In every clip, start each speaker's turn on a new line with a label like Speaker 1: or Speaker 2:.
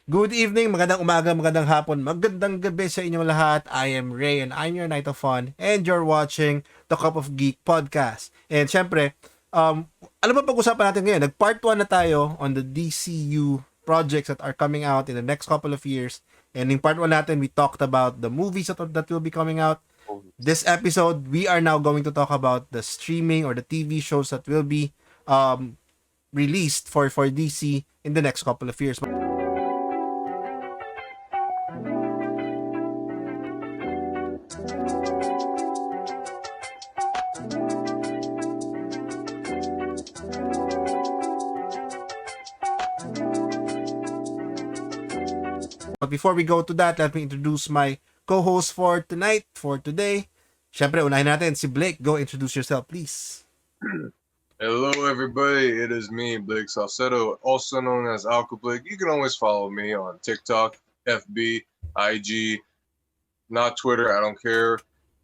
Speaker 1: Good evening, magandang umaga, magandang hapon, magandang gabi sa inyong lahat. I am Ray and I'm your Night of Fun and you're watching the Cup of Geek podcast. And syempre, ano ba pag-usapan natin ngayon? Nag-part 1 na tayo on the DCU projects that are coming out in the next couple of years. And in part 1 natin, we talked about the movies that will be coming out. This episode, we are now going to talk about the streaming or the TV shows that will be um, released for DC in the next couple of years. But before we go to that, let me introduce my co-host for tonight, for today. Siyempre, unahin natin si Blake. Go introduce yourself, please.
Speaker 2: Hello, everybody. It is me, Blake Salcedo, also known as Alka Blake. You can always follow me on TikTok, FB, IG, not Twitter. I don't care.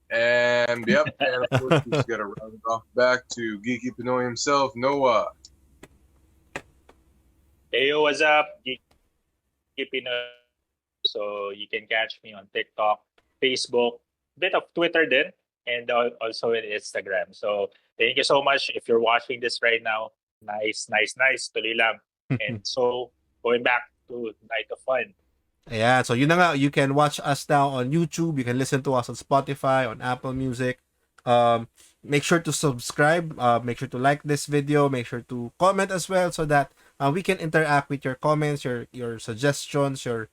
Speaker 2: And yep, and of course, we just got to round it off back to Geeky Pinoy himself, Noah.
Speaker 3: Hey, yo, what's up? Keeping So you can catch me on TikTok, Facebook, bit of Twitter then, and also in Instagram. So thank you so much if you're watching this right now. Nice. Tuloy lang. And so going back to Night of Fun.
Speaker 1: Yeah, so yun na nga, you can watch us now on YouTube, you can listen to us on Spotify, on Apple Music. Make sure to subscribe, make sure to like this video, make sure to comment as well so that we can interact with your comments, your suggestions, your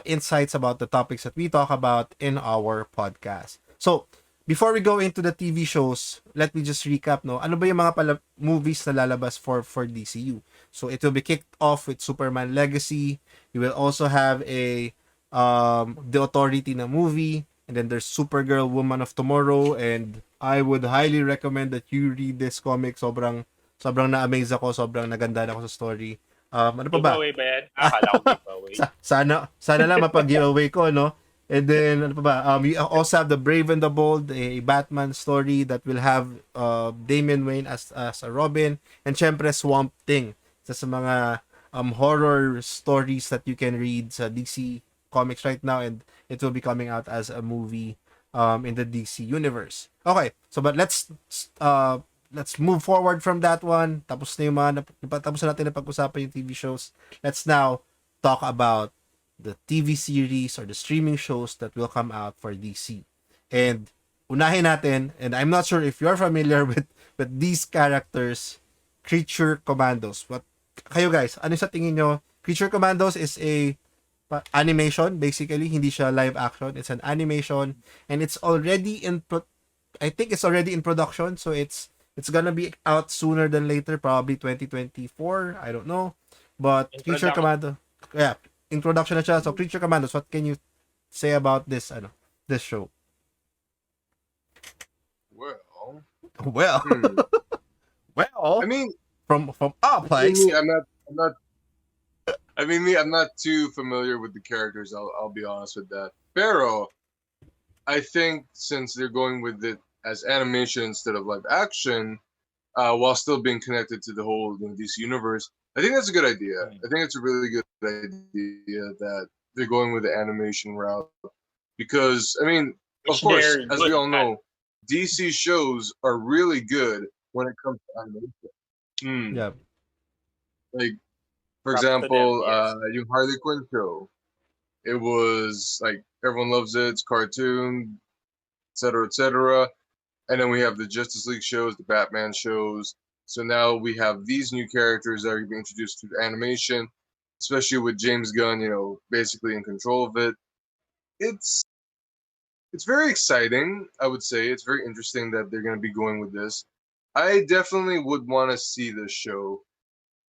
Speaker 1: insights about the topics that we talk about in our podcast. So, before we go into the TV shows, let me just recap, no? Ano ba yung mga movies na lalabas for DCU? So, it will be kicked off with Superman Legacy. You will also have The Authority na movie. And then there's Supergirl, Woman of Tomorrow. And I would highly recommend that you read this comic. Sobrang na-amaze ako. Sobrang naganda ako sa story. Ano pa ba?
Speaker 3: Giveaway ba yan? Akala ko giveaway.
Speaker 1: Sana lang mapag-giveaway ko, no? And then, ano pa ba? You also have The Brave and the Bold, a Batman story that will have Damian Wayne as a Robin. And syempre, Swamp Thing. Isa sa mga horror stories that you can read sa DC Comics right now. And it will be coming out as a movie in the DC universe. Okay, so but let's move forward from that one. Tapos na natin na pag-usapan yung TV shows. Let's now talk about the TV series or the streaming shows that will come out for DC. And unahin natin, and I'm not sure if you're familiar with these characters, Creature Commandos. What kayo guys, ano sa tingin nyo? Creature Commandos is a animation basically, hindi siya live action. It's an animation and it's already I think it's already in production, so it's gonna be out sooner than later, probably 2024. I don't know. But Creature Commando, yeah, in production na siya. So Creature Commandos, what can you say about this show?
Speaker 2: Well,
Speaker 1: Well, well,
Speaker 2: I mean,
Speaker 1: from our place.
Speaker 2: I'm not too familiar with the characters. I'll be honest with that. Pero, I think since they're going with it as animation instead of live action, while still being connected to the whole DC universe, I think that's a good idea. I think it's a really good idea that they're going with the animation route because, I mean, of course, as we all know, DC shows are really good when it comes to animation.
Speaker 1: Yeah.
Speaker 2: Like, for example, yung Harley Quinn show. It was like everyone loves it. It's cartoon, etc., etc. And then we have the Justice League shows, the Batman shows. So now we have these new characters that are being introduced to animation, especially with James Gunn, basically in control of it. It's very exciting, I would say. It's very interesting that they're going to be going with this. I definitely would want to see this show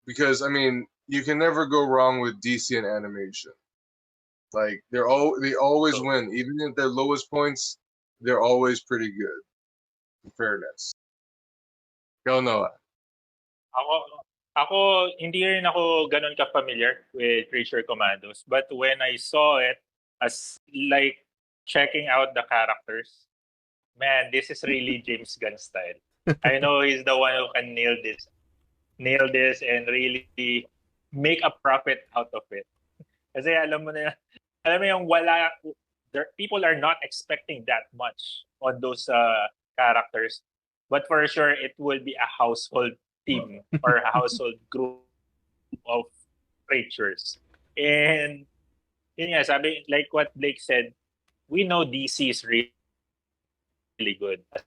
Speaker 2: because, I mean, you can never go wrong with DC and animation. Like they always win, even at their lowest points. They're always pretty good. In fairness. Go Noah.
Speaker 3: Ako, hindi rin ako ganun ka-familiar with Creature Commandos. But when I saw it, as like checking out the characters, man, this is really James Gunn style. I know he's the one who can nail this and really make a profit out of it. Kasi alam mo na, alam mo yung people are not expecting that much on those characters. But for sure, it will be a household team or a household group of creatures. And yun nga, sabi, like what Blake said, we know DC is really good at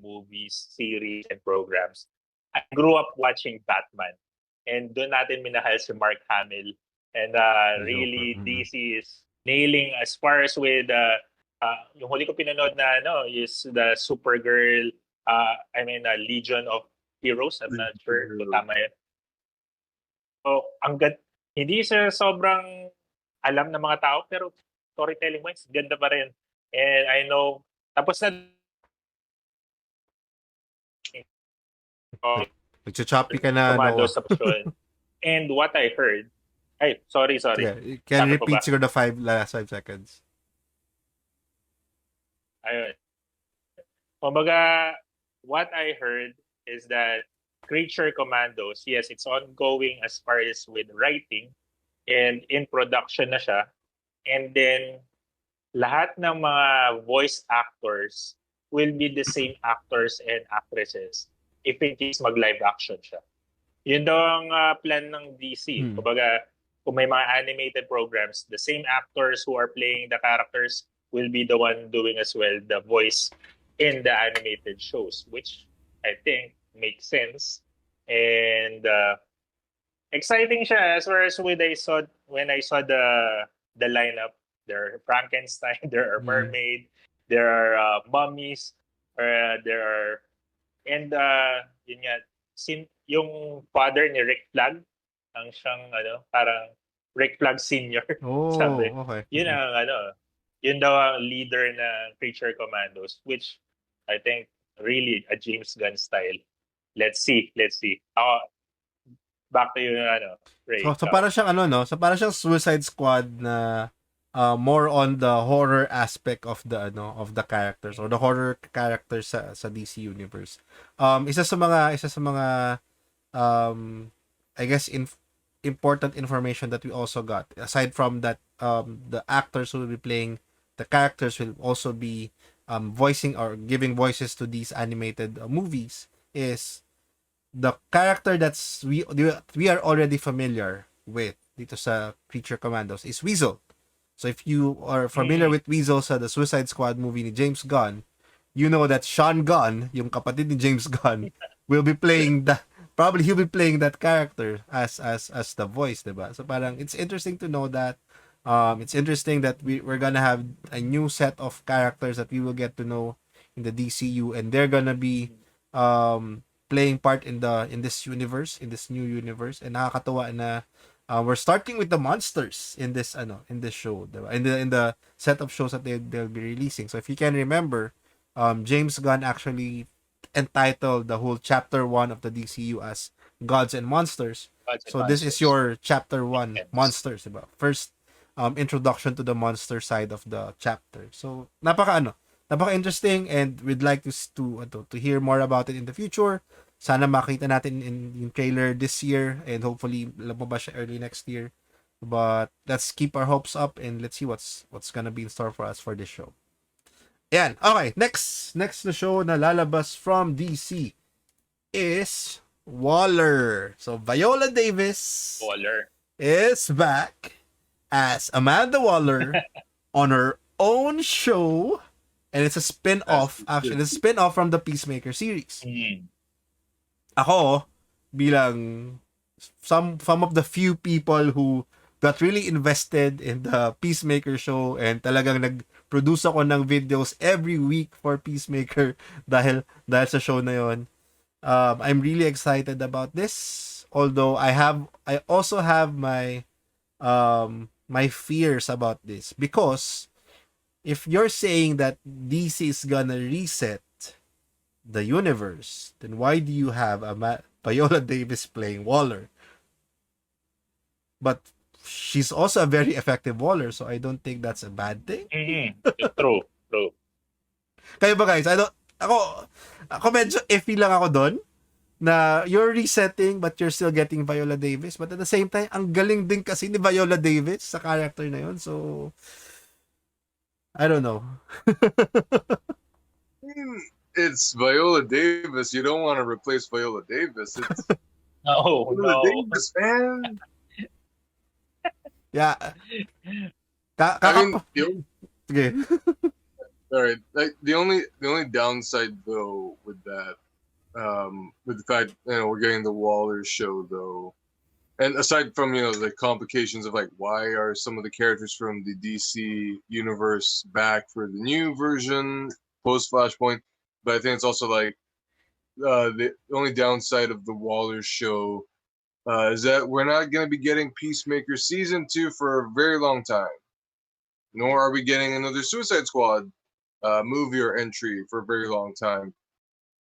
Speaker 3: movies, series, and programs. I grew up watching Batman. And doon natin minahal si Mark Hamill. And really, DC is nailing as far as with yung huli ko pinanood na is the Supergirl, Legion of Heroes. I'm not sure kung tama yun. So, hindi siya sobrang alam ng mga tao, pero storytelling-wise, ganda pa rin. And I know, tapos na
Speaker 1: Nagcha-choppy ka na,
Speaker 3: Commando
Speaker 1: Noah.
Speaker 3: sa pasyon. And what I heard, sorry.
Speaker 1: Yeah, you can
Speaker 3: Sabi ko
Speaker 1: repeat
Speaker 3: ba?
Speaker 1: siguro the last 5 seconds.
Speaker 3: Ayun. Kumbaga, what I heard is that Creature Commandos, yes, it's ongoing as far as with writing and in production na siya. And then, lahat ng mga voice actors will be the same actors and actresses if in case mag-live action siya. Yun daw ang plan ng DC. Kumbaga, kung may mga animated programs, the same actors who are playing the characters will be the one doing as well the voice in the animated shows, which I think makes sense. And exciting siya as far as when I saw the lineup. There are Frankenstein, there are mermaid, there are mummies, there are, and yun nga, yung father ni Rick Flag, ang siyang parang Rick Flag Senior.
Speaker 1: Oh,
Speaker 3: sabi.
Speaker 1: okay.
Speaker 3: Yun ang yun daw ang leader ng Creature Commandos, which I think really a James Gunn style. Let's see. Back to you, Ray.
Speaker 1: So para siyang so para siyang Suicide Squad na more on the horror aspect of the characters or the horror characters sa DC universe. Isa sa mga I guess important information that we also got, aside from that, the actors who will be playing the characters will also be voicing or giving voices to these animated movies, is the character that's we are already familiar with dito sa Creature Commandos is Weasel. So if you are familiar with Weasel sa the Suicide Squad movie ni James Gunn, you know that Sean Gunn, yung kapatid ni James Gunn, will be playing he'll be playing that character as the voice, diba? So parang it's interesting to know that it's interesting that we're gonna have a new set of characters that we will get to know in the DCU, and they're gonna be playing part in this new universe. And nakakatuwa na we're starting with the monsters in this show, diba? In the set of shows that they'll be releasing. So if you can remember, James Gunn actually entitled the whole chapter 1 of the DCU as Gods and Monsters. This is your chapter 1, Monsters, diba? First introduction to the monster side of the chapter. So napaka-interesting, and we'd like to hear more about it in the future. Sana makita natin in trailer this year, and hopefully lumabas siya early next year. But let's keep our hopes up, and let's see what's gonna be in store for us for this show. Yan. Okay, next na show na lalabas from DC is Waller. So Viola Davis is back as Amanda Waller on her own show, and it's a spin-off. Actually, it's a spin-off from the Peacemaker series. Ako, bilang some of the few people who got really invested in the Peacemaker show, and talagang nag-produce ako ng videos every week for Peacemaker dahil sa show na yon. I'm really excited about this, although I also have my fears about this, because if you're saying that DC is gonna reset the universe, then why do you have Viola Davis playing Waller? But she's also a very effective Waller, so I don't think that's a bad thing.
Speaker 3: True.
Speaker 1: Kayo ba, guys? Ako medyo iffy lang ako doon. na you're resetting but you're still getting Viola Davis, but at the same time ang galing din kasi ni Viola Davis sa character na yun, so I don't know.
Speaker 2: It's Viola Davis. You don't want to replace Viola Davis. It's Viola
Speaker 3: No.
Speaker 2: Davis, man.
Speaker 1: Yeah.
Speaker 2: I mean,
Speaker 1: Sige.
Speaker 2: all right. Like the only downside though with that, with the fact we're getting the Waller show though, and aside from the complications of like why are some of the characters from the DC universe back for the new version post Flashpoint, but I think it's also like the only downside of the Waller show is that we're not going to be getting Peacemaker season 2 for a very long time, nor are we getting another Suicide Squad movie or entry for a very long time.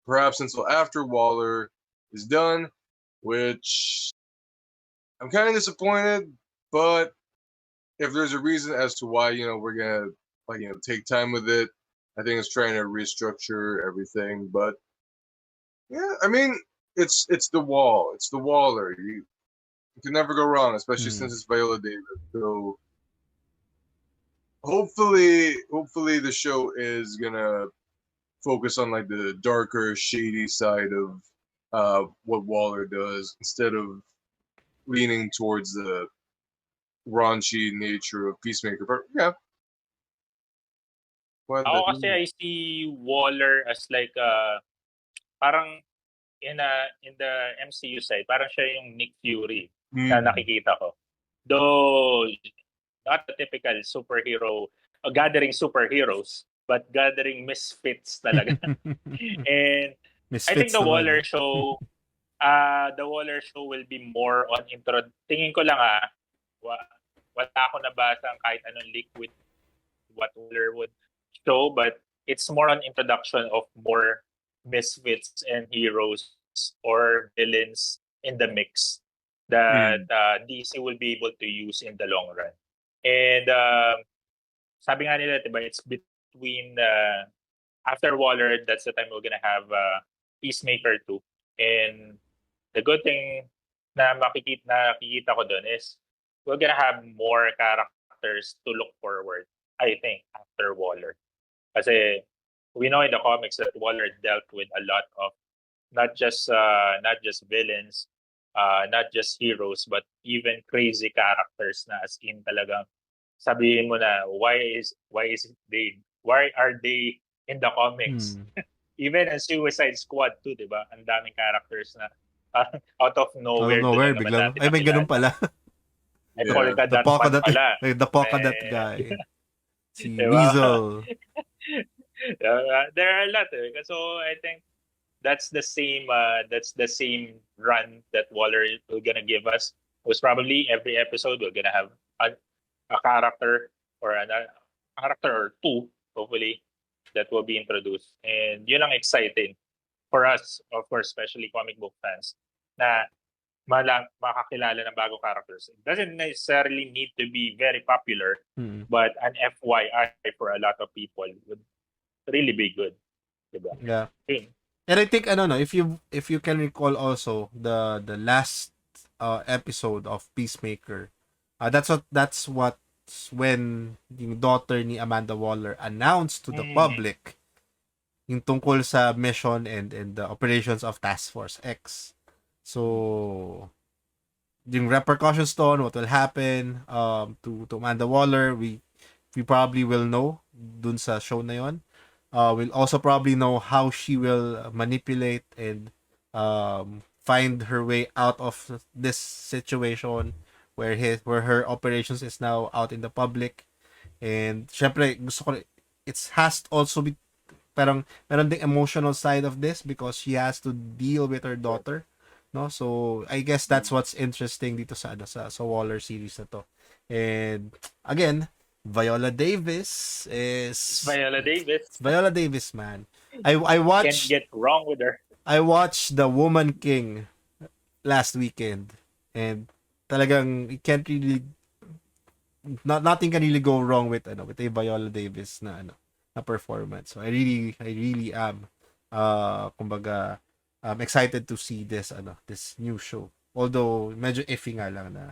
Speaker 2: Perhaps until after Waller is done, which I'm kind of disappointed. But if there's a reason as to why we're gonna take time with it, I think it's trying to restructure everything. But yeah, I mean it's the wall, it's the Waller. You can never go wrong, especially since it's Viola Davis. So hopefully the show is gonna focus on like the darker, shady side of what Waller does instead of leaning towards the raunchy nature of Peacemaker. But yeah,
Speaker 3: Ako kasi I see Waller as like parang in the MCU side, parang siya yung Nick Fury na nakikita ko. Though not the typical superhero, gathering superheroes, but gathering misfits talaga. And
Speaker 1: Misfits
Speaker 3: I think the
Speaker 1: naman.
Speaker 3: Waller show will be more on intro. Tingin ko lang wala ako nabasa kahit anong leak with what Waller would show, but it's more on introduction of more misfits and heroes or villains in the mix that DC will be able to use in the long run. And sabi nga nila, diba, it's between after Waller, that's the time we're gonna have Peacemaker 2. And the good thing na nakikita ko doon is we're gonna have more characters to look forward, I think, after Waller. Kasi we know in the comics that Waller dealt with a lot of not just villains, not just heroes, but even crazy characters na as in talagang sabihin mo na why are they in the comics? Even in Suicide Squad 2, di ba? Ang daming characters na out of nowhere, doon lang naman
Speaker 1: biglang,
Speaker 3: natin
Speaker 1: ay may ganun pala.
Speaker 3: Ay, Polka Dot One pala.
Speaker 1: The Polka Dot guy. Si
Speaker 3: Diba?
Speaker 1: Weasel.
Speaker 3: There are a lot. So I think that's the same run that Waller will gonna give us. Most probably every episode we're gonna have a character or a character or two, hopefully, that will be introduced. And yun ang exciting for us, of course, especially comic book fans, na makakilala ng bagong characters. It doesn't necessarily need to be very popular, but an FYI for a lot of people would really be good. Diba?
Speaker 1: Yeah. And I think if you can recall also the last episode of Peacemaker, that's what when yung daughter ni Amanda Waller announced to the public yung tungkol sa mission and the operations of Task Force X. So yung repercussions doon, what will happen to Amanda Waller, we probably will know dun sa show na yon. We'll also probably know how she will manipulate and find her way out of this situation where her operations is now out in the public. And syempre gusto ko it has to also be parang meron ding emotional side of this because she has to deal with her daughter, no? So I guess that's what's interesting dito sa Waller series na to. And again, Viola Davis, man. I watched,
Speaker 3: can't get wrong with her.
Speaker 1: I watched The Woman King last weekend and talagang you can't really nothing can really go wrong with a Viola Davis na performance. So I really am kumbaga I'm excited to see this new show. Although medyo iffy nga lang na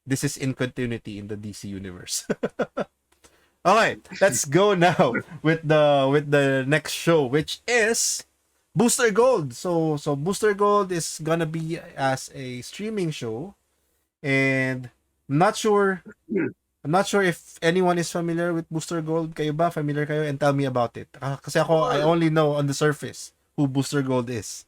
Speaker 1: this is in continuity in the DC universe. Okay, let's go now with the next show, which is Booster Gold. So Booster Gold is gonna be as a streaming show, and I'm not sure I'm not sure if anyone is familiar with Booster Gold. Kayo ba? Familiar kayo? And tell me about it. Kasi ako, I only know on the surface who Booster Gold is.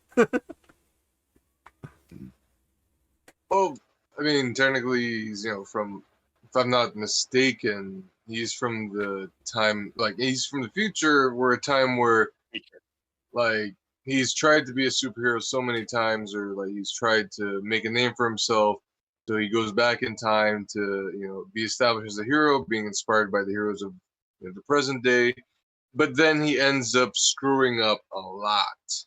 Speaker 2: Well, I mean, technically, he's, from, if I'm not mistaken, he's from the time, like, he's from the future, where a time where, like, he's tried to be a superhero so many times, or, like, he's tried to make a name for himself. So he goes back in time to, be established as a hero, being inspired by the heroes of the present day. But then he ends up screwing up a lot.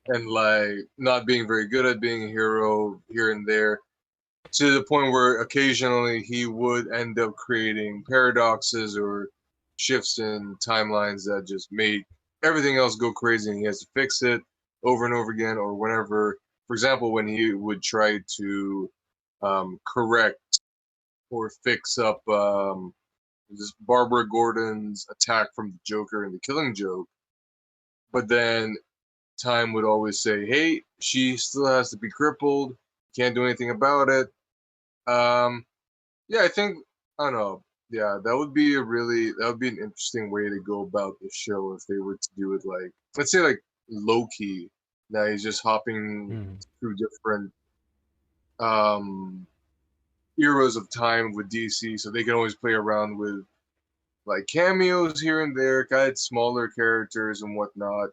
Speaker 2: And like not being very good at being a hero here and there, to the point where occasionally he would end up creating paradoxes or shifts in timelines that just made everything else go crazy, and he has to fix it over and over again. Or whenever, for example, when he would try to correct or fix up this Barbara Gordon's attack from the Joker and the Killing Joke, but then time would always say, "Hey, she still has to be crippled. Can't do anything about it." Yeah, I think I don't know. Yeah, that would be an interesting way to go about the show if they were to do it like, let's say, like Loki. Now he's just hopping through different eras of time with DC, so they can always play around with like cameos here and there, kind of smaller characters and whatnot.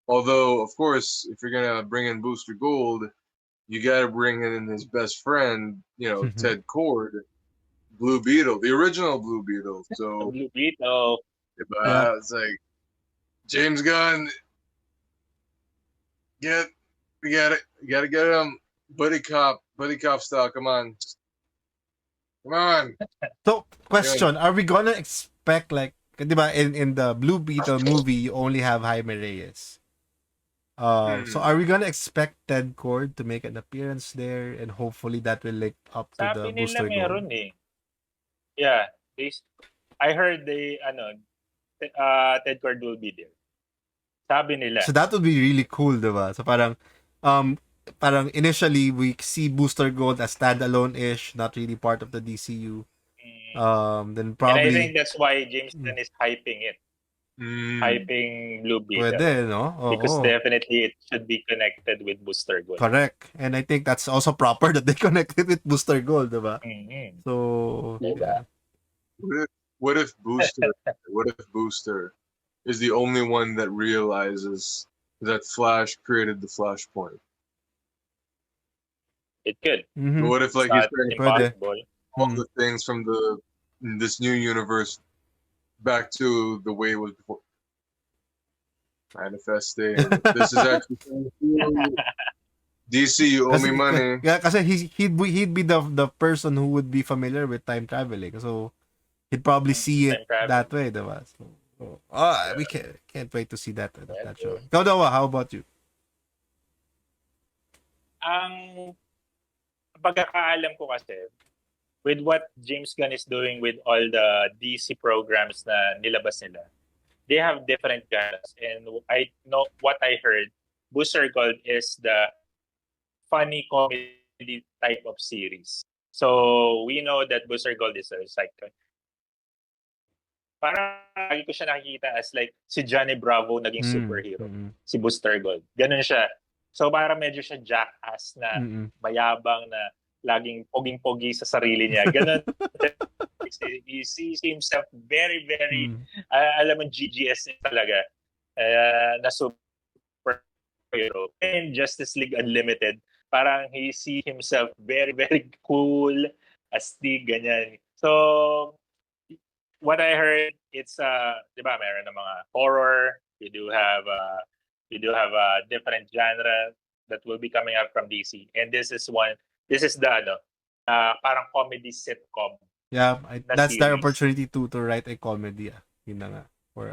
Speaker 2: Although, of course, if you're gonna bring in Booster Gold, you gotta bring in his best friend, Ted Cord, Blue Beetle, the original Blue Beetle. So
Speaker 3: Blue Beetle.
Speaker 2: it's like James Gunn, we gotta get him, buddy cop style. Come on.
Speaker 1: So, question: are we gonna expect like, diba, in the Blue Beetle movie, you only have Jaime Reyes. So are we gonna expect Ted Cord to make an appearance there, and hopefully that will link up to the
Speaker 3: Sabi nila
Speaker 1: Booster
Speaker 3: meron
Speaker 1: Gold?
Speaker 3: Yeah, I heard Ted Cord will be there. Sabi nila.
Speaker 1: So that would be really cool, diba? So parang initially we see Booster Gold as standalone-ish, not really part of the DCU. Then
Speaker 3: And I
Speaker 1: probably
Speaker 3: think that's why James Gunn is hyping it. Hyping Blue Beetle.
Speaker 1: pwede, no?
Speaker 3: Because
Speaker 1: Oo.
Speaker 3: definitely it should be connected with Booster Gold.
Speaker 1: Correct. And I think that's also proper that they connected with Booster Gold, diba? So,
Speaker 3: Diba?
Speaker 1: yeah.
Speaker 2: What if Booster is the only one that realizes that Flash created the Flashpoint?
Speaker 3: It could.
Speaker 1: Mhm.
Speaker 2: What if, like,
Speaker 3: It's
Speaker 2: he's
Speaker 3: not
Speaker 2: trying to
Speaker 3: impossible.
Speaker 2: all the things from this new universe back to the way it was before? Manifesting. This is actually DC. You owe me money.
Speaker 1: Yeah, kasi he'd be the person who would be familiar with time traveling. So he'd probably see it that way, diba? So we can't wait to see that show. Ikaw daw, how about you?
Speaker 3: Ang pagkakaalam ko kasi, with what James Gunn is doing with all the DC programs na nilabas nila, they have different genres. And I know what I heard, Booster Gold is the funny comedy type of series. So we know that Booster Gold is a cycle. Parang lagi ko siya nakikita as like si Johnny Bravo naging superhero. Si Booster Gold. Ganun siya. So parang medyo siya jackass na mayabang na laging poging-pogi sa sarili niya. Ganun. He sees himself very, very, alam mo, GGS talaga. Na superhero. And Justice League Unlimited, parang he see himself very, very cool, astig, ganyan. So, what I heard, it's di ba, meron ng mga horror. You do have a different genre that will be coming out from DC, and this is the parang comedy sitcom.
Speaker 1: Yeah, that's their
Speaker 3: series.
Speaker 1: opportunity to write a comedy. Yun na nga. for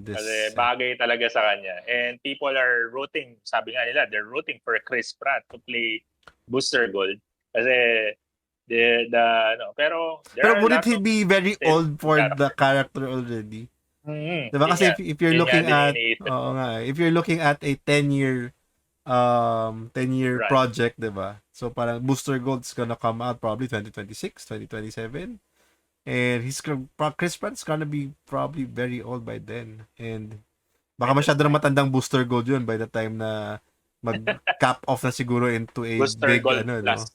Speaker 1: this.
Speaker 3: Kasi bagay talaga sa kanya. And people are rooting, sabi nga nila, they're rooting for Chris Pratt to play Booster Gold. Kasi pero there
Speaker 1: Pero
Speaker 3: are a
Speaker 1: would
Speaker 3: lot
Speaker 1: he
Speaker 3: of
Speaker 1: be very
Speaker 3: still
Speaker 1: old for the
Speaker 3: characters.
Speaker 1: character already?
Speaker 3: Mm-hmm.
Speaker 1: Diba? Kasi if you're
Speaker 3: Yun nga
Speaker 1: looking
Speaker 3: din yung
Speaker 1: at
Speaker 3: iniisip ko.
Speaker 1: if you're looking at a 10-year
Speaker 3: Right.
Speaker 1: project, diba? So parang Booster Gold's gonna come out probably 2026, 2027. And Chris Pratt's gonna be probably very old by then. And baka masyado na matandang Booster Gold yun by the time na mag-cap off na siguro into a
Speaker 3: Booster
Speaker 1: big,
Speaker 3: Gold
Speaker 1: no?
Speaker 3: Plus.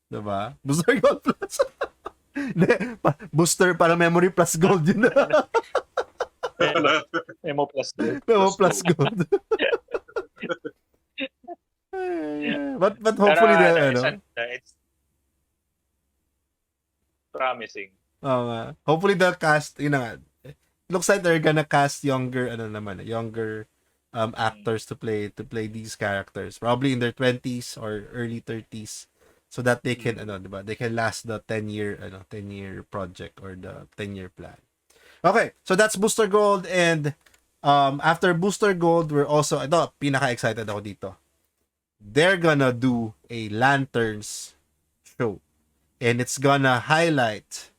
Speaker 1: Diba? Booster Gold Plus. Booster, parang Memory Plus Gold yun.
Speaker 3: Memo Plus Gold.
Speaker 1: Memo
Speaker 2: Plus
Speaker 1: Plus Gold. But hopefully
Speaker 3: Pero it's promising.
Speaker 1: Hopefully the cast, yun na nga. Looks like they're gonna cast younger actors to play these characters. Probably in their 20s or early 30s so that they can diba? They can last the 10-year project or the 10-year plan. Okay, so that's Booster Gold, and after Booster Gold, we're also pinaka-excited ako dito. They're gonna do a Lanterns show. And it's gonna highlight,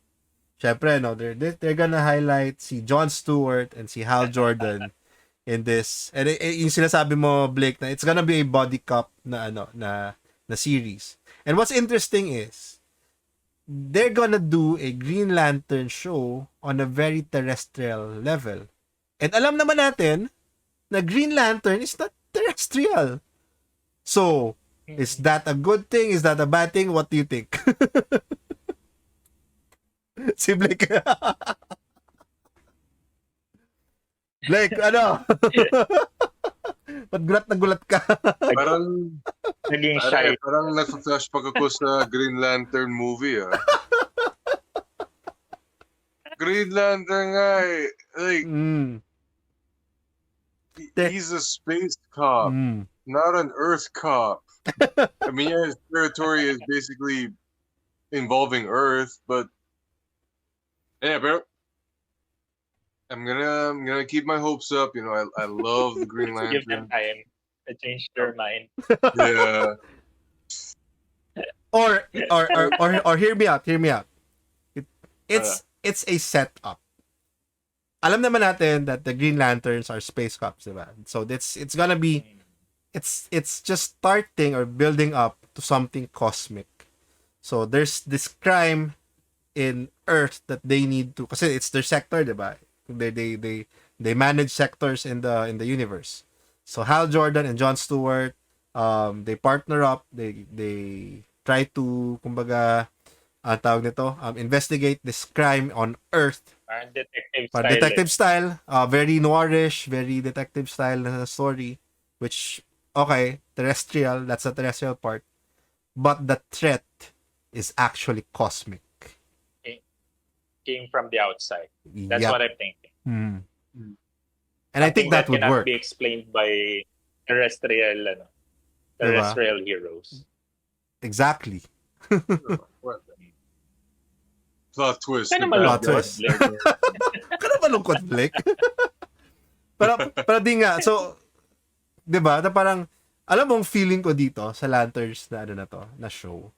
Speaker 1: syempre, no, they're gonna highlight si Jon Stewart and si Hal Jordan in this. And yung sinasabi mo, Blake, na it's gonna be a body cop na series. And what's interesting is, they're gonna do a Green Lantern show on a very terrestrial level. And alam naman natin na Green Lantern is not terrestrial. So, is that a good thing? Is that a bad thing? What do you think? Si Blake. Blake, ano? Ba't gulat na gulat ka?
Speaker 2: Parang
Speaker 3: Naging shy.
Speaker 2: parang nasa-flashback ako sa Green Lantern movie, ah. Green Lantern nga eh. Like, he's a space cop, not an Earth cop. I mean, yeah, his territory is basically involving Earth, but yeah, but I'm gonna keep my hopes up. You know, I love the Green
Speaker 3: Give them
Speaker 2: Lantern.
Speaker 3: time to change their mind.
Speaker 2: Yeah.
Speaker 1: Or hear me out. It's a setup. Alam naman natin that the Green Lanterns are space cops, diba? So it's gonna be it's just starting or building up to something cosmic. So there's this crime in Earth that they need to, kasi it's their sector, diba? They manage sectors in the universe. So Hal Jordan and Jon Stewart, they partner up. They try to, kumbaga, tawag nito, investigate this crime on Earth. Detective style. Very noirish, very detective style na story, which, okay, terrestrial, that's the terrestrial part. But the threat is actually cosmic.
Speaker 3: Came from the outside. That's what I'm thinking.
Speaker 1: And I think that would
Speaker 3: cannot
Speaker 1: work.
Speaker 3: Be explained by terrestrial heroes.
Speaker 1: Exactly.
Speaker 2: Plot twist.
Speaker 1: Plot twist. Kano malungkot, Blake? pero di nga, so, di ba, na parang, alam mong feeling ko dito sa Lanterns na show,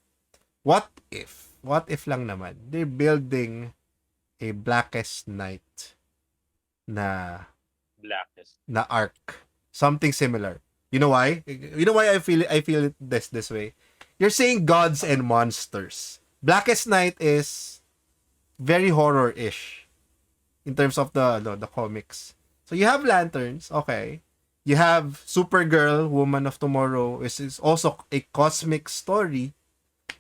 Speaker 1: what if lang naman, they're building a Blackest Night na arc. Something similar. You know why? You know why I feel it this way? You're saying gods and monsters. Blackest Night is very horror-ish in terms of the comics. So you have Lanterns, okay. You have Supergirl, Woman of Tomorrow, is also a cosmic story.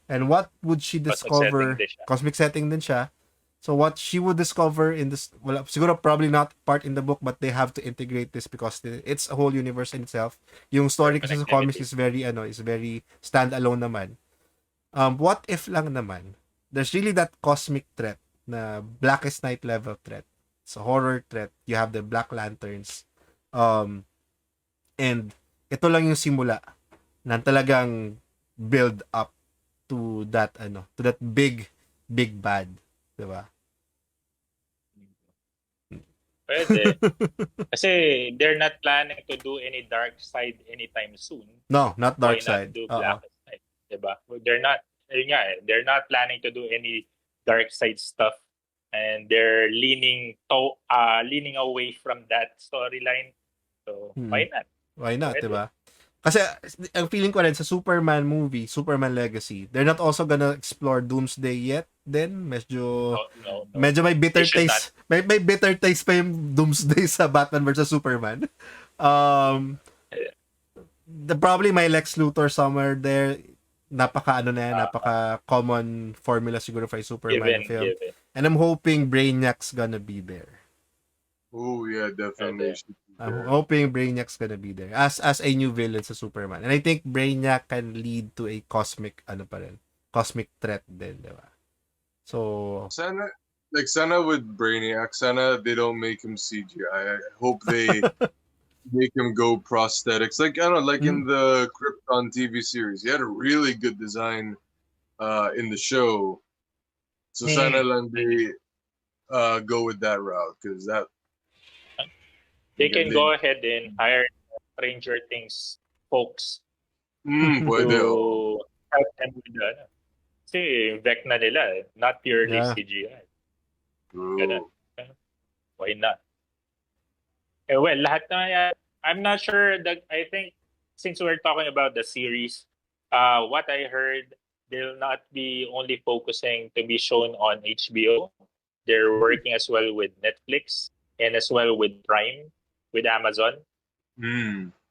Speaker 1: And what would she discover? Cosmic setting din siya. So what she would discover in this, well, siguro probably not part in the book, but they have to integrate this because it's a whole universe in itself. Yung story kasi sa comics is very standalone naman. What if lang naman, there's really that cosmic threat na Blackest Night level threat. It's a horror threat. You have the Black Lanterns. And ito lang yung simula na talagang build up to that big bad, 'di ba?
Speaker 3: Pwede. Kasi they're not planning to do any dark side anytime soon.
Speaker 1: No, not
Speaker 3: Why
Speaker 1: dark
Speaker 3: not
Speaker 1: side.
Speaker 3: do
Speaker 1: Oo.
Speaker 3: black side? Diba? They're not, yun nga they're not planning to do any dark side stuff. And they're leaning away from that storyline. So,
Speaker 1: Mm.
Speaker 3: why not?
Speaker 1: Why not,
Speaker 3: Pwede.
Speaker 1: 'di ba? Kasi ang feeling ko rin sa Superman movie, Superman Legacy, they're not also gonna explore Doomsday yet. Then medyo
Speaker 3: No.
Speaker 1: medyo may
Speaker 3: They
Speaker 1: bitter
Speaker 3: should not.
Speaker 1: taste. May bitter taste pa yung Doomsday sa Batman versus Superman. Um the probably my Lex Luthor somewhere there, napaka ano na yan,
Speaker 3: Uh,
Speaker 1: napaka common formula siguro for a Superman film.
Speaker 3: given.
Speaker 1: And I'm hoping Brainiac's gonna be there.
Speaker 2: Oh yeah, definitely
Speaker 3: Pwede.
Speaker 2: should be
Speaker 1: I'm
Speaker 2: there.
Speaker 1: hoping Brainiac's gonna be there as a new villain sa Superman. And I think Brainiac can lead to a cosmic ano pa rin, cosmic threat din, di ba? So,
Speaker 2: Sana with Brainiac, sana they don't make him CGI. I hope they make him go prosthetics. Like I don't know, like in the Krypton TV series, he had a really good design in the show. So sana lang they go with that route because that
Speaker 3: They can
Speaker 2: they
Speaker 3: go ahead and hire Stranger Things folks
Speaker 2: pwede oh.
Speaker 3: to help them with the ano. Kasi Vecna nila, not purely
Speaker 1: yeah.
Speaker 3: CGI.
Speaker 2: True.
Speaker 3: Ganun. Why not? Well, lahat na yan. I'm not sure that, I think, since we're talking about the series, what I heard, they'll not be only focusing to be shown on HBO. They're working as well with Netflix and as well with Prime, with Amazon.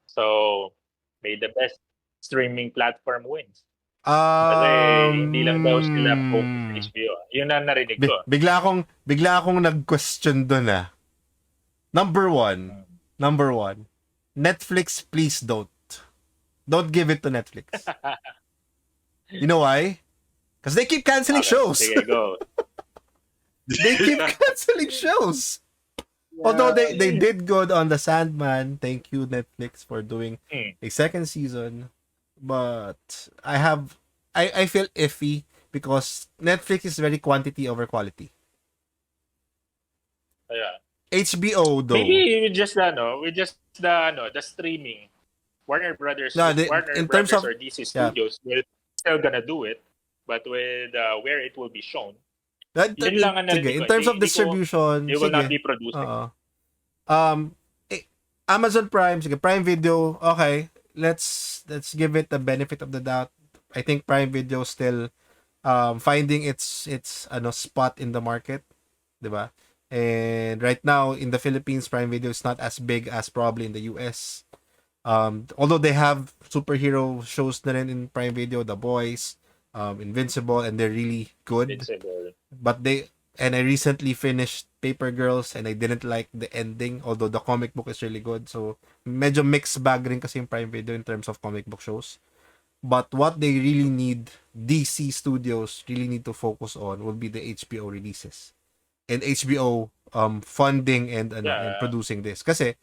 Speaker 3: So, may the best streaming platform wins. Kasi hindi lang daw sila focus sa HBO. Yun ang narinig ko.
Speaker 1: Bigla akong nag-question doon ah. Number one, Netflix, please don't give it to Netflix. You know why? Because they keep canceling shows.
Speaker 3: Sige, go.
Speaker 1: They keep canceling shows. Yeah. Although they did good on The Sandman. Thank you, Netflix, for doing a second season. But I feel iffy because Netflix is very quantity over quality.
Speaker 3: Yeah.
Speaker 1: HBO though.
Speaker 3: Maybe with just the streaming. Warner Brothers
Speaker 1: No,
Speaker 3: Warner Brothers or DC Studios will still gonna do it, but with where it will be shown. Yun lang ang narinig ko.
Speaker 1: In terms of distribution,
Speaker 3: they will not be producing.
Speaker 1: Amazon Prime, sige, Prime Video, okay. Let's give it the benefit of the doubt. I think Prime Video still finding its spot in the market, 'di ba? And right now in the Philippines, Prime Video is not as big as probably in the US. Although they have superhero shows na rin in Prime Video, The Boys, Invincible, and they're really good.
Speaker 3: Invincible.
Speaker 1: But I recently finished Paper Girls and I didn't like the ending, although the comic book is really good. So, medyo mixed bag rin kasi yung Prime Video in terms of comic book shows. But what they really need, DC Studios really need to focus on will be the HBO releases. And HBO funding and producing this. Kasi,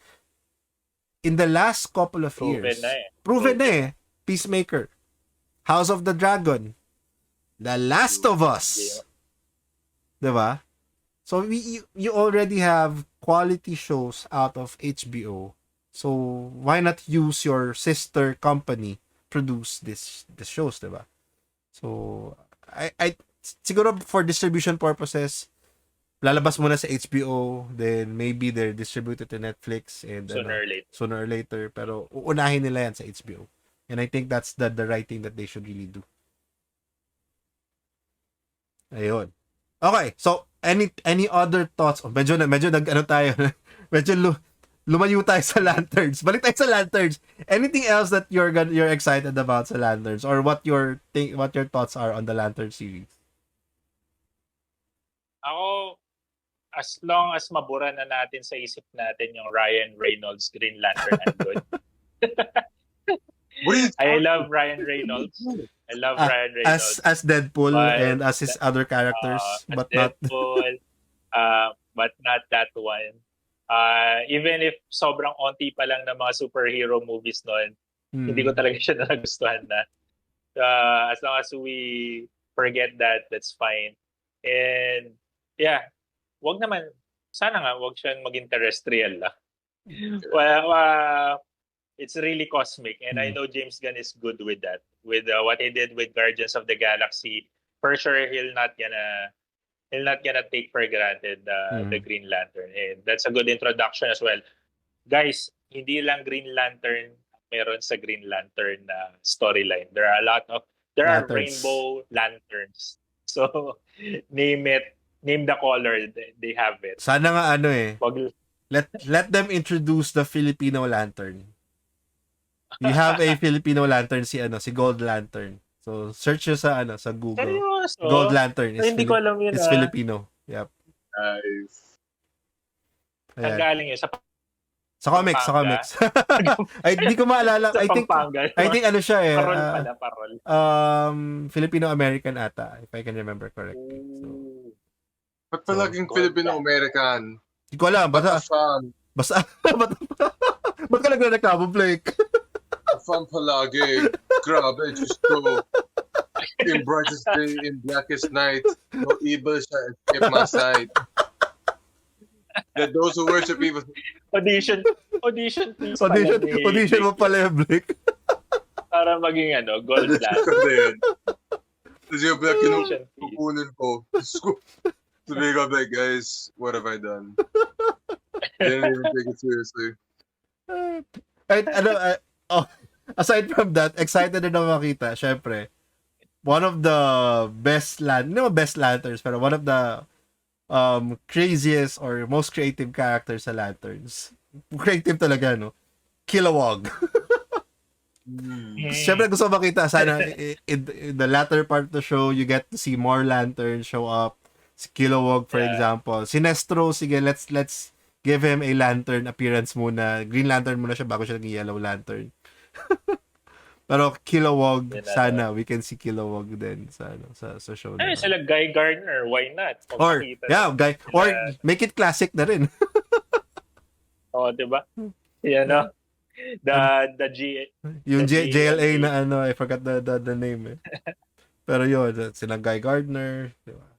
Speaker 1: in the last couple of years, proven na eh. Peacemaker, House of the Dragon, The Last of Us. Diba? So, you already have quality shows out of HBO. So, why not use your sister company produce this shows, diba? So, I siguro for distribution purposes, lalabas muna sa HBO, then maybe they're distributed to Netflix and sooner or later. Pero uunahin nila yan sa HBO. And I think that's the right thing that they should really do. Ayun. Okay, so any other thoughts? Oh, medyo tayo. medyo lumayo tayo sa Lanterns. Balik tayo sa Lanterns. Anything else that you're excited about sa Lanterns or what your thoughts are on the Lantern series?
Speaker 3: Ako, as long as mabura na natin sa isip natin yung Ryan Reynolds Green Lantern, I'm good. I love Ryan Reynolds. Ryan Reynolds
Speaker 1: as Deadpool and as his other characters, but
Speaker 3: Deadpool, but not that one. Even if sobrang onti pa lang ng mga superhero movies noon, hindi ko talaga siya nagustuhan na. As long as we forget that, that's fine. And yeah, wag naman Sana nga, wag siyang maging terrestrial lang. Well, it's really cosmic. And I know James Gunn is good with that. With what he did with Guardians of the Galaxy, for sure he'll not gonna take for granted the Green Lantern. And that's a good introduction as well. Guys, hindi lang Green Lantern meron sa Green Lantern storyline. There are
Speaker 1: Lanterns.
Speaker 3: rainbow lanterns. So name the color, they have it.
Speaker 1: Sana nga
Speaker 3: Wag,
Speaker 1: let them introduce the Filipino lantern. You have a Filipino lantern si Gold Lantern. So search nyo sa Google.
Speaker 3: seryoso?
Speaker 1: Gold Lantern is
Speaker 3: Hindi ko alam yun.
Speaker 1: is Filipino. Yep.
Speaker 2: Nice.
Speaker 3: Ang
Speaker 1: Ayan.
Speaker 3: galing yun.
Speaker 1: Sa comics. Ay, hindi ko maalala.
Speaker 3: Sa
Speaker 1: I think ano siya
Speaker 3: Parol pala, parol.
Speaker 1: Filipino-American ata, if I can remember correctly. So,
Speaker 2: Ba't palaging Filipino-American?
Speaker 1: hindi ko alam. Basta ba't ka nagreklamo, Blake?
Speaker 2: Fan palagi. Grabe, just go. In brightest day, in blackest night, no evil shall escape my sight. That those who worship evil.
Speaker 3: Audition please.
Speaker 1: Audition mo pala yung Blake.
Speaker 3: Para maging gold plan.
Speaker 2: Tapos yung black kukunin ko. Sabi ko, like, guys, what have I done? Didn't even take it seriously.
Speaker 1: Aside from that, excited na makita, syempre. One of the best lanterns, pero one of the craziest or most creative characters sa lanterns. Creative talaga, no? Kilowog. Syempre gusto makita sana in the latter part of the show, you get to see more lanterns show up. Si Kilowog, for example. Si Nestro, sige, let's give him a lantern appearance muna. Green Lantern muna siya bago siya naging Yellow Lantern. Pero Kilowog, sana we can see Kilowog din sa show na.
Speaker 3: Sila Guy Gardner, why not?
Speaker 1: Make it classic na rin.
Speaker 3: Diba? The
Speaker 1: yung JLA na I forgot the name Pero yun, sila Guy Gardner, diba?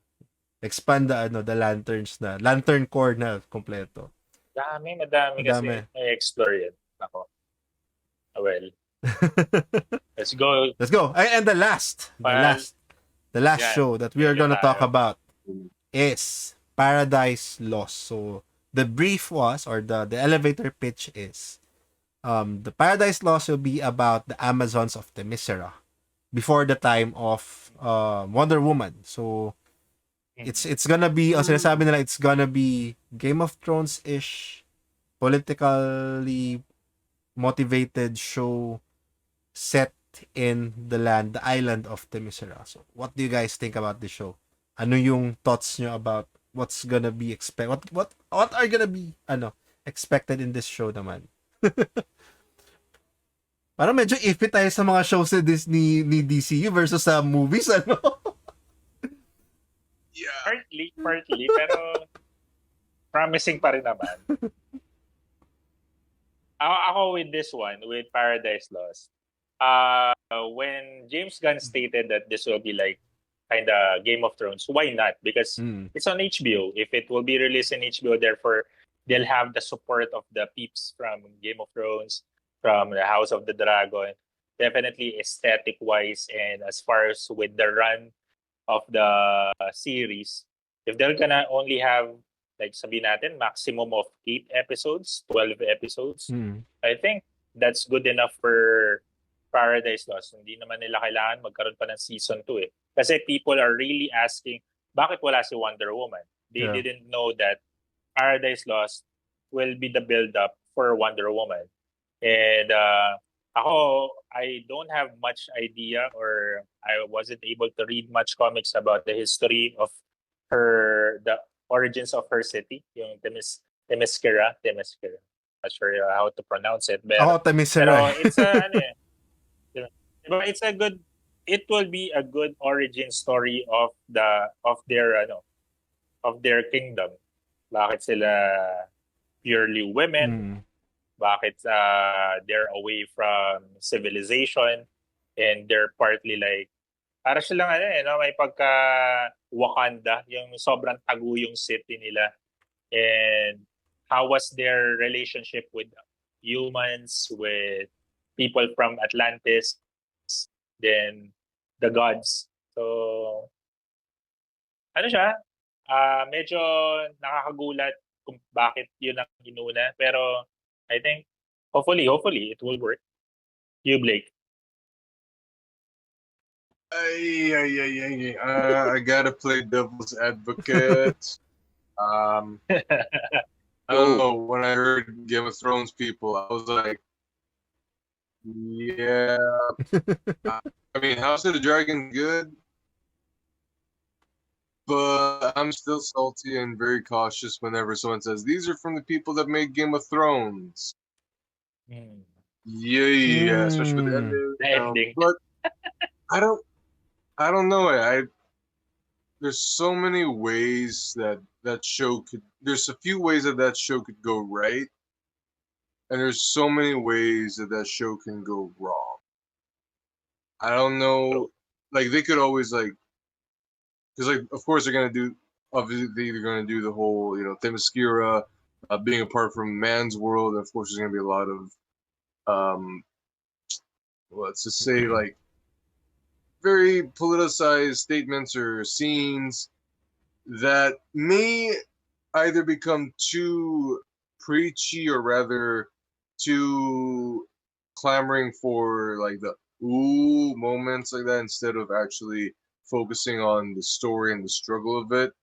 Speaker 1: Expand the lanterns na. Lantern core na kompleto.
Speaker 3: Madami kasi i-explore yan. Ako. Well. Let's go. And the last show that we are gonna talk about is Paradise Lost. So the brief was, or the elevator pitch is, the Paradise Lost will be about the Amazons of Themyscira before the time of Wonder Woman. So it's gonna be, ang sinasabi nila, it's gonna be Game of Thrones-ish, politically motivated show set in the island of Themyscira. So, what do you guys think about the show? Ano yung thoughts nyo about what's gonna be what are gonna be expected in this show naman? Parang medyo iffy tayo sa mga shows ni DCU versus sa movies,
Speaker 2: Yeah.
Speaker 3: Partly, pero promising pa rin naman. Ako with this one, with Paradise Lost, when James Gunn stated that this will be like kind of Game of Thrones, why not? Because it's on HBO. If it will be released in HBO, therefore they'll have the support of the peeps from Game of Thrones, from the House of the Dragon. Definitely aesthetic-wise, and as far as with the run of the series, if they're gonna only have, like sabihin natin, maximum of 8 episodes, 12 episodes, I think that's good enough for Paradise Lost. Hindi naman nila kailangan magkaroon pa ng season 2 Kasi people are really asking, bakit wala si Wonder Woman? They didn't know that Paradise Lost will be the build-up for Wonder Woman. And I don't have much idea, or I wasn't able to read much comics about the history of the origins of her city, yung Themyscira. Not sure how to pronounce it. Pero it's it will be a good origin story of their kingdom. Bakit sila purely women? Bakit they're away from civilization, and they're partly like, para silang may pagka Wakanda, yung sobrang tago yung city nila, and how was their relationship with humans, with people from Atlantis, then the gods. So ano siya, medyo nakakagulat kung bakit yun ang inuna. Pero I think, hopefully, it will work. You, Blake.
Speaker 2: I gotta play devil's advocate. I don't know. When I heard Game of Thrones people, I was like, yeah. I mean, House of the Dragon good, but I'm still salty and very cautious whenever someone says these are from the people that made Game of Thrones. Yeah, especially with the ending.
Speaker 3: The ending.
Speaker 2: But I don't know. There's so many ways that show could. There's a few ways that show could go right, and there's so many ways that show can go wrong. I don't know. Like they could always because of course they're gonna do. Obviously, they're gonna do the whole Themyscira being apart from man's world. And of course, there's gonna be a lot of let's just say very politicized statements or scenes that may either become too preachy or rather too clamoring for the ooh moments like that instead of actually focusing on the story and the struggle of it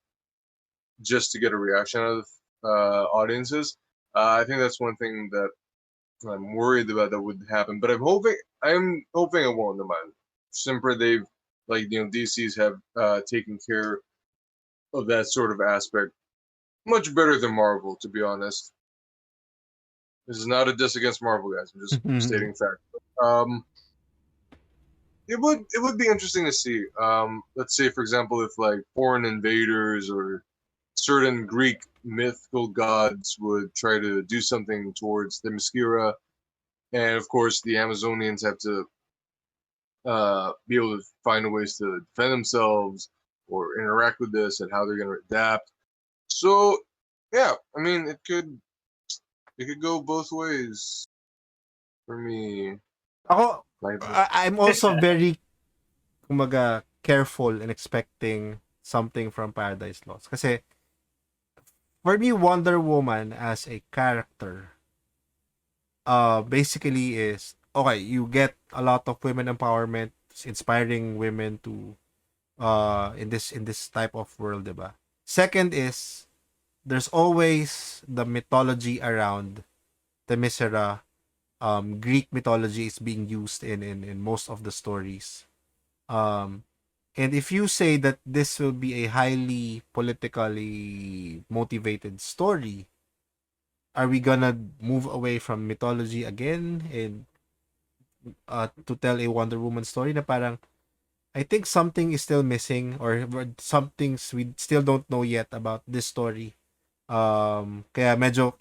Speaker 2: just to get a reaction out of audiences. I think that's one thing that I'm worried about that would happen, but I'm hoping it won't. No matter. Simply, they've DC's have taken care of that sort of aspect much better than Marvel, to be honest. This is not a diss against Marvel, guys. I'm just stating fact. It would be interesting to see. Let's say, for example, if foreign invaders or certain Greek mythical gods would try to do something towards the Themyscira, and of course the Amazonians have to be able to find ways to defend themselves or interact with this and how they're going to adapt. So, yeah, I mean, it could go both ways for me.
Speaker 1: I'm also very careful in expecting something from Paradise Lost. Kasi for me, Wonder Woman as a character basically is okay, you get a lot of women empowerment, inspiring women to in this type of world, diba? Second is there's always the mythology around the Misera. Greek mythology is being used in most of the stories. And if you say that this will be a highly politically motivated story, are we gonna move away from mythology again and to tell a Wonder Woman story na parang I think something is still missing or some things we still don't know yet about this story. Kaya medyo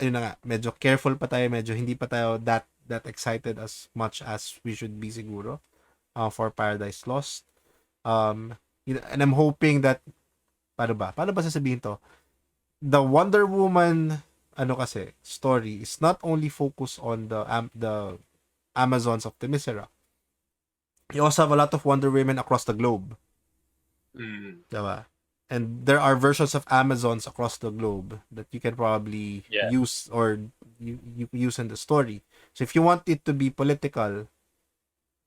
Speaker 1: medyo careful pa tayo, medyo hindi pa tayo that excited as much as we should be siguro for Paradise Lost. And I'm hoping that paano ba sasabihin to? The Wonder Woman kasi story is not only focused on the Amazons of the Misera. You also have a lot of Wonder Women across the globe. Diba? And there are versions of Amazons across the globe that you can probably use or you use in the story. So if you want it to be political,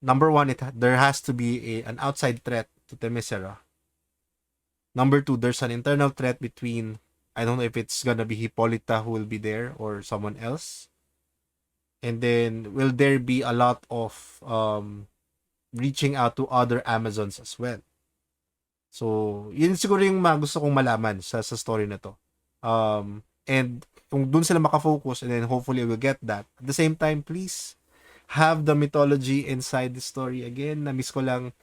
Speaker 1: number one, there has to be an outside threat to Themyscira. Number two, there's an internal threat between, I don't know if it's gonna be Hippolyta who will be there or someone else. And then, will there be a lot of reaching out to other Amazons as well? So, yun siguro yung gusto kong malaman sa story na to. And kung dun sila makafocus and then hopefully we'll get that. At the same time, please have the mythology inside the story again. Na-miss ko lang.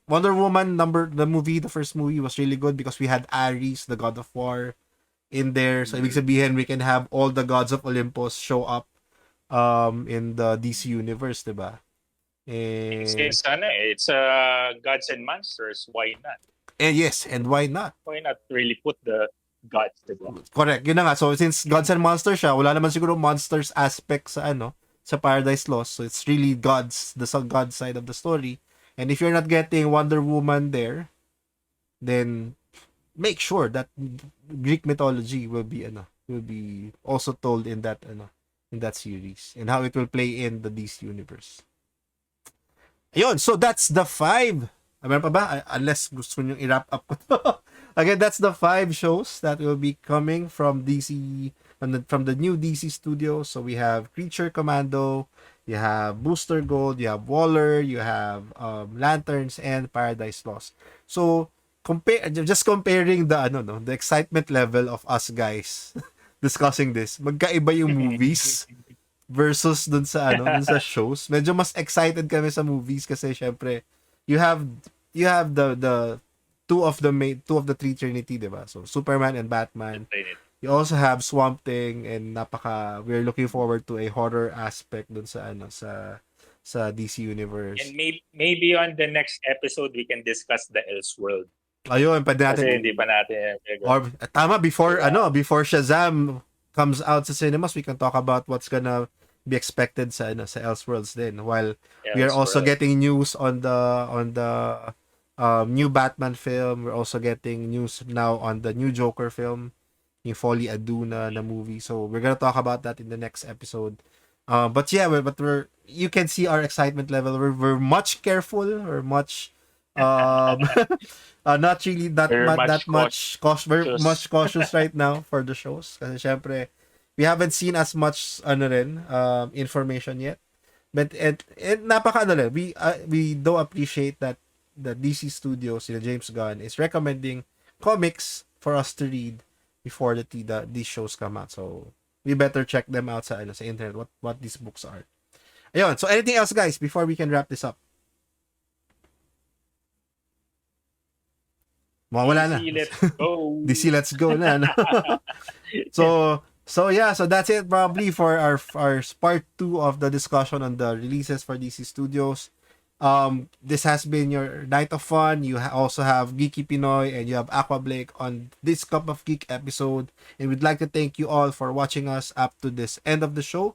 Speaker 1: Wonder Woman the first movie was really good because we had Ares, the god of war, in there. So, ibig sabihin, we can have all the gods of Olympus show up in the DC universe, diba? And
Speaker 3: Since it's Gods and Monsters, why not?
Speaker 1: and yes, and why not?
Speaker 3: Why not really put the gods, diba?
Speaker 1: Correct. Yun na nga. So, since Gods and Monsters siya, wala naman siguro monsters aspect sa sa Paradise Lost. So, it's really gods, the God side of the story. And if you're not getting Wonder Woman there, then make sure that Greek mythology will be also told in that series and how it will play in the DC universe. Ayun, so that's the 5. Meron pa ba? Unless gusto nyo i-wrap up ko to. Again, that's the 5 shows that will be coming from DC, from the new DC studios. So we have Creature Commando, you have Booster Gold, you have Waller, you have Lanterns, and Paradise Lost. So just comparing the excitement level of us guys discussing this, magkaiba yung movies versus dun sa shows. Medyo mas excited kami sa movies kasi syempre you have the two of the three Trinity, diba? So Superman and Batman. You also have Swamp Thing, and we're looking forward to a horror aspect dun sa DC universe.
Speaker 3: And maybe on the next episode we can discuss the Elseworld.
Speaker 1: Ayun, pwede natin.
Speaker 3: Kasi hindi pa natin.
Speaker 1: Or tama, before Shazam comes out sa cinemas, we can talk about what's gonna be expected sa Elseworlds din. While we are also getting news on the new Batman film, we're also getting news now on the new Joker film, yung Folly Aduna na movie. So we're gonna talk about that in the next episode. But you can see our excitement level. We're much careful. We're much not really very much cautious right now for the shows kasi syempre we haven't seen as much information yet, but it napaka we do appreciate that the DC Studios, James Gunn is recommending comics for us to read before these shows come out, so we better check them out sa internet what these books are. Ayun, so anything else guys before we can wrap this up? Wala na.
Speaker 3: DC, let's go.
Speaker 1: DC, let's go na. No? So yeah, so that's it probably for our part 2 of the discussion on the releases for DC Studios. This has been your night of fun. You also have Geeky Pinoy and you have Aqua Blake on this Cup of Geek episode. And we'd like to thank you all for watching us up to this end of the show.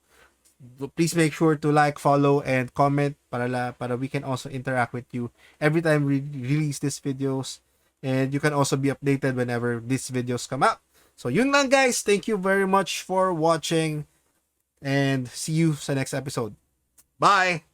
Speaker 1: Please make sure to like, follow, and comment para we can also interact with you every time we release these videos. And you can also be updated whenever these videos come out. So yun lang guys. Thank you very much for watching. And see you sa next episode. Bye!